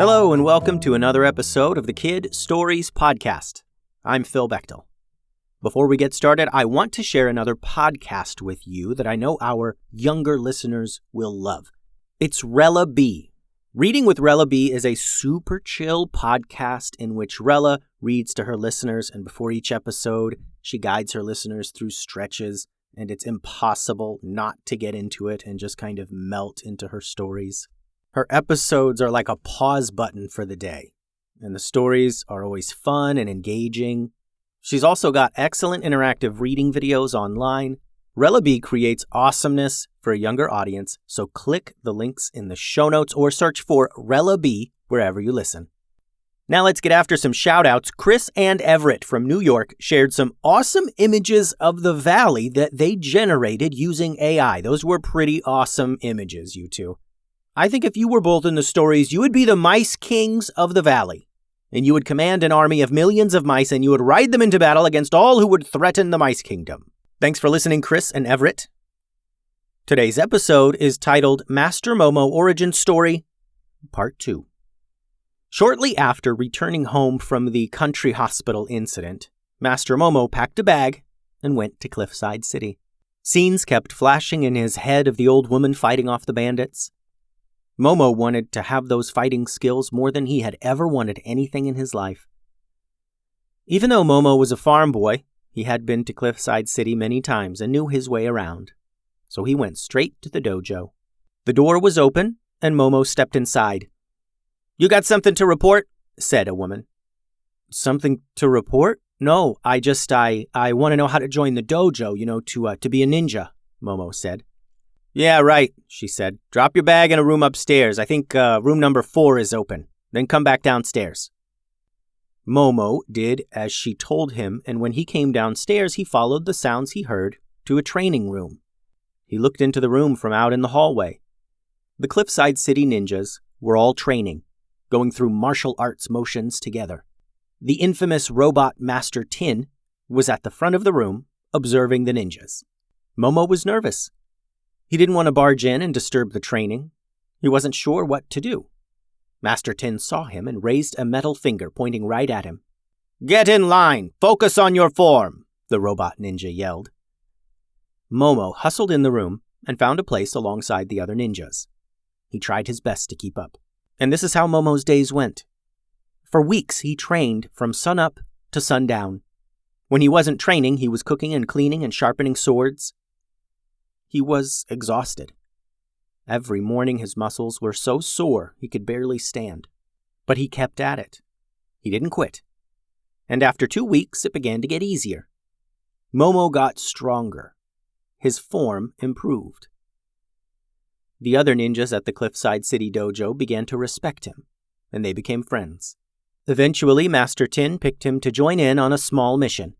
Hello and welcome to another episode of the Kid Stories Podcast. I'm Phil Bechtel. Before we get started, I want to share another podcast with you that I know our younger listeners will love. It's Rella B. Reading with Rella B is a super chill podcast in which Rella reads to her listeners, and before each episode, she guides her listeners through stretches, and it's impossible not to get into it and just kind of melt into her stories. Her episodes are like a pause button for the day, and the stories are always fun and engaging. She's also got excellent interactive reading videos online. Rella B creates awesomeness for a younger audience, so click the links in the show notes or search for Rella B wherever you listen. Now let's get after some shout-outs. Chris and Everett from New York shared some awesome images of the valley that they generated using AI. Those were pretty awesome images, you two. I think if you were both in the stories, you would be the mice kings of the valley, and you would command an army of millions of mice, and you would ride them into battle against all who would threaten the mice kingdom. Thanks for listening, Chris and Everett. Today's episode is titled Master Momo Origin Story, Part 2. Shortly after returning home from the country hospital incident, Master Momo packed a bag and went to Cliffside City. Scenes kept flashing in his head of the old woman fighting off the bandits. Momo wanted to have those fighting skills more than he had ever wanted anything in his life. Even though Momo was a farm boy, he had been to Cliffside City many times and knew his way around. So he went straight to the dojo. The door was open, and Momo stepped inside. "You got something to report?" said a woman. "Something to report? No, I want to know how to join the dojo, to be a ninja," Momo said. "Yeah, right," she said. "Drop your bag in a room upstairs. I think room number 4 is open. Then come back downstairs." Momo did as she told him, and when he came downstairs, he followed the sounds he heard to a training room. He looked into the room from out in the hallway. The Cliffside City ninjas were all training, going through martial arts motions together. The infamous robot Master Tin was at the front of the room, observing the ninjas. Momo was nervous. He didn't want to barge in and disturb the training. He wasn't sure what to do. Master Tin saw him and raised a metal finger pointing right at him. "Get in line! Focus on your form!" the robot ninja yelled. Momo hustled in the room and found a place alongside the other ninjas. He tried his best to keep up. And this is how Momo's days went. For weeks, he trained from sunup to sundown. When he wasn't training, he was cooking and cleaning and sharpening swords. He was exhausted. Every morning his muscles were so sore he could barely stand. But he kept at it. He didn't quit. And after 2 weeks, it began to get easier. Momo got stronger. His form improved. The other ninjas at the Cliffside City Dojo began to respect him, and they became friends. Eventually, Master Tin picked him to join in on a small mission.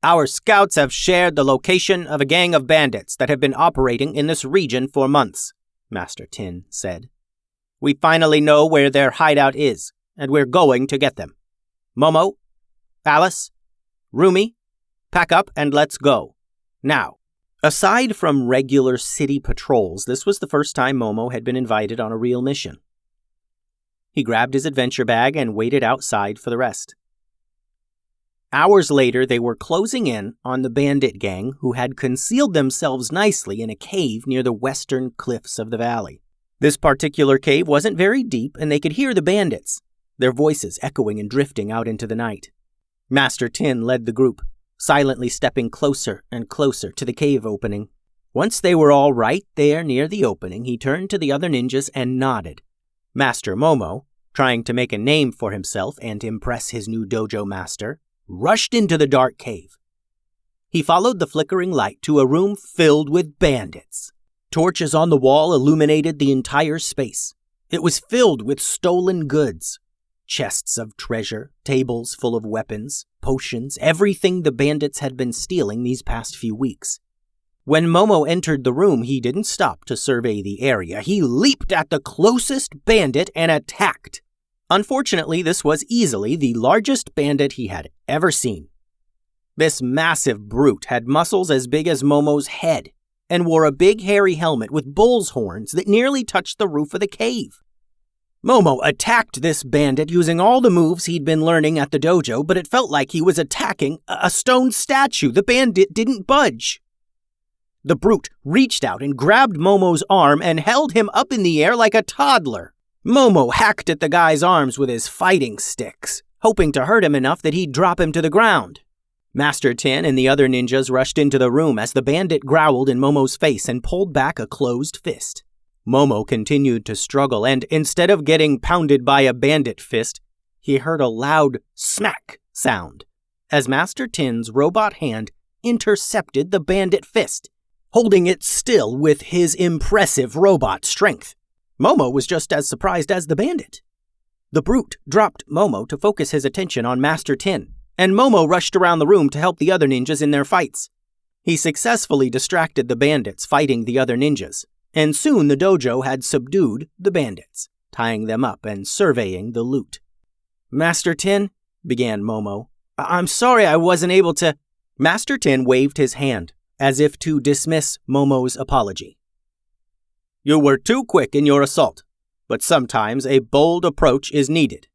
"Our scouts have shared the location of a gang of bandits that have been operating in this region for months," Master Tin said. "We finally know where their hideout is, and we're going to get them. Momo, Alice, Roomy, pack up and let's go. Now." Aside from regular city patrols, this was the first time Momo had been invited on a real mission. He grabbed his adventure bag and waited outside for the rest. Hours later, they were closing in on the bandit gang who had concealed themselves nicely in a cave near the western cliffs of the valley. This particular cave wasn't very deep, and they could hear the bandits, their voices echoing and drifting out into the night. Master Tin led the group, silently stepping closer and closer to the cave opening. Once they were all right there near the opening, he turned to the other ninjas and nodded. Master Momo, trying to make a name for himself and impress his new dojo master, rushed into the dark cave. He followed the flickering light to a room filled with bandits. Torches on the wall illuminated the entire space. It was filled with stolen goods. Chests of treasure, tables full of weapons, potions, everything the bandits had been stealing these past few weeks. When Momo entered the room, he didn't stop to survey the area. He leaped at the closest bandit and attacked. Unfortunately, this was easily the largest bandit he had ever seen. This massive brute had muscles as big as Momo's head and wore a big hairy helmet with bull's horns that nearly touched the roof of the cave. Momo attacked this bandit using all the moves he'd been learning at the dojo, but it felt like he was attacking a stone statue. The bandit didn't budge. The brute reached out and grabbed Momo's arm and held him up in the air like a toddler. Momo hacked at the guy's arms with his fighting sticks, hoping to hurt him enough that he'd drop him to the ground. Master Tin and the other ninjas rushed into the room as the bandit growled in Momo's face and pulled back a closed fist. Momo continued to struggle, and instead of getting pounded by a bandit fist, he heard a loud smack sound as Master Tin's robot hand intercepted the bandit fist, holding it still with his impressive robot strength. Momo was just as surprised as the bandit. The brute dropped Momo to focus his attention on Master Tin, and Momo rushed around the room to help the other ninjas in their fights. He successfully distracted the bandits fighting the other ninjas, and soon the dojo had subdued the bandits, tying them up and surveying the loot. "Master Tin," began Momo, "I'm sorry I wasn't able to—" Master Tin waved his hand, as if to dismiss Momo's apology. "You were too quick in your assault, but sometimes a bold approach is needed.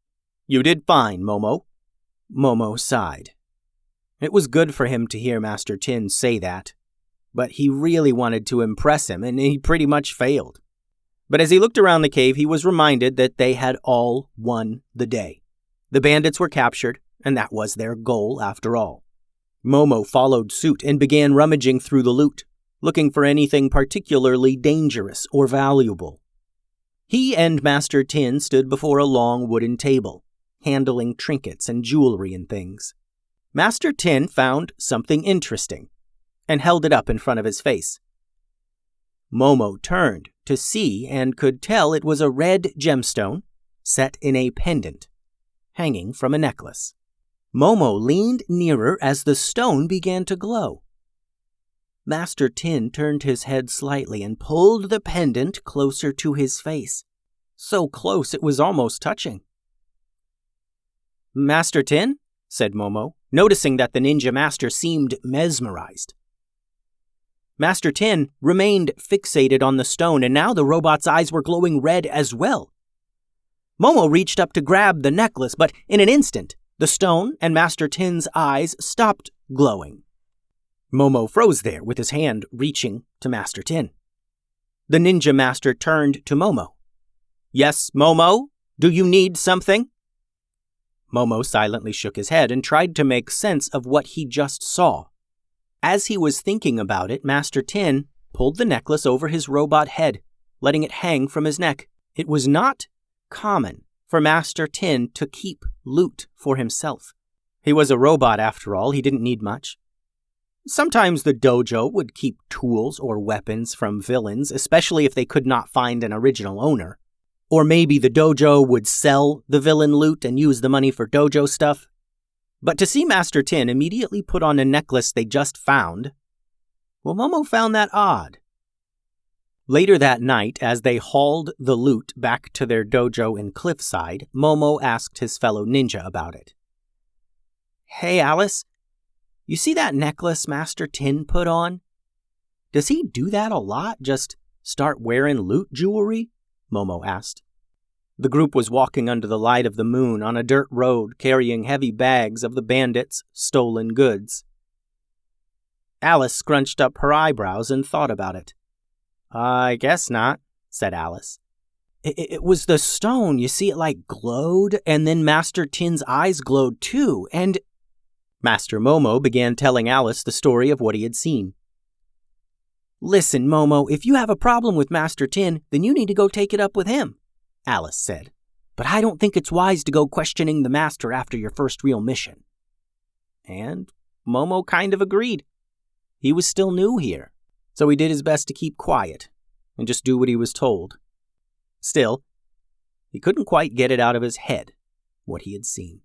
You did fine, Momo." Momo sighed. It was good for him to hear Master Tin say that, but he really wanted to impress him, and he pretty much failed. But as he looked around the cave, he was reminded that they had all won the day. The bandits were captured, and that was their goal after all. Momo followed suit and began rummaging through the loot, looking for anything particularly dangerous or valuable. He and Master Tin stood before a long wooden table, handling trinkets and jewelry and things. Master Tin found something interesting and held it up in front of his face. Momo turned to see and could tell it was a red gemstone set in a pendant, hanging from a necklace. Momo leaned nearer as the stone began to glow. Master Tin turned his head slightly and pulled the pendant closer to his face, so close it was almost touching. "Master Tin?" said Momo, noticing that the ninja master seemed mesmerized. Master Tin remained fixated on the stone, and now the robot's eyes were glowing red as well. Momo reached up to grab the necklace, but in an instant, the stone and Master Tin's eyes stopped glowing. Momo froze there with his hand reaching to Master Tin. The ninja master turned to Momo. "Yes, Momo? Do you need something?" Momo silently shook his head and tried to make sense of what he just saw. As he was thinking about it, Master Tin pulled the necklace over his robot head, letting it hang from his neck. It was not common for Master Tin to keep loot for himself. He was a robot after all, he didn't need much. Sometimes the dojo would keep tools or weapons from villains, especially if they could not find an original owner. Or maybe the dojo would sell the villain loot and use the money for dojo stuff. But to see Master Tin immediately put on a necklace they just found, well, Momo found that odd. Later that night, as they hauled the loot back to their dojo in Cliffside, Momo asked his fellow ninja about it. "Hey, Alice, you see that necklace Master Tin put on? Does he do that a lot, just start wearing loot jewelry?" Momo asked. The group was walking under the light of the moon on a dirt road, carrying heavy bags of the bandits' stolen goods. Alice scrunched up her eyebrows and thought about it. "I guess not," said Alice. It was the stone, you see, it like glowed, and then Master Tin's eyes glowed too, and—" Master Momo began telling Alice the story of what he had seen. "Listen, Momo, if you have a problem with Master Tin, then you need to go take it up with him," Alice said. "But I don't think it's wise to go questioning the master after your first real mission." And Momo kind of agreed. He was still new here, so he did his best to keep quiet and just do what he was told. Still, he couldn't quite get it out of his head, what he had seen.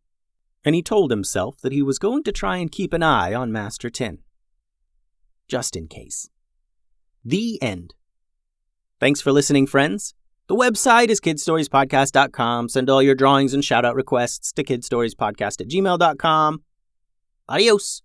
And he told himself that he was going to try and keep an eye on Master Tin. Just in case. The end. Thanks for listening, friends. The website is kidstoriespodcast.com. Send all your drawings and shout-out requests to kidstoriespodcast@gmail.com. Adios.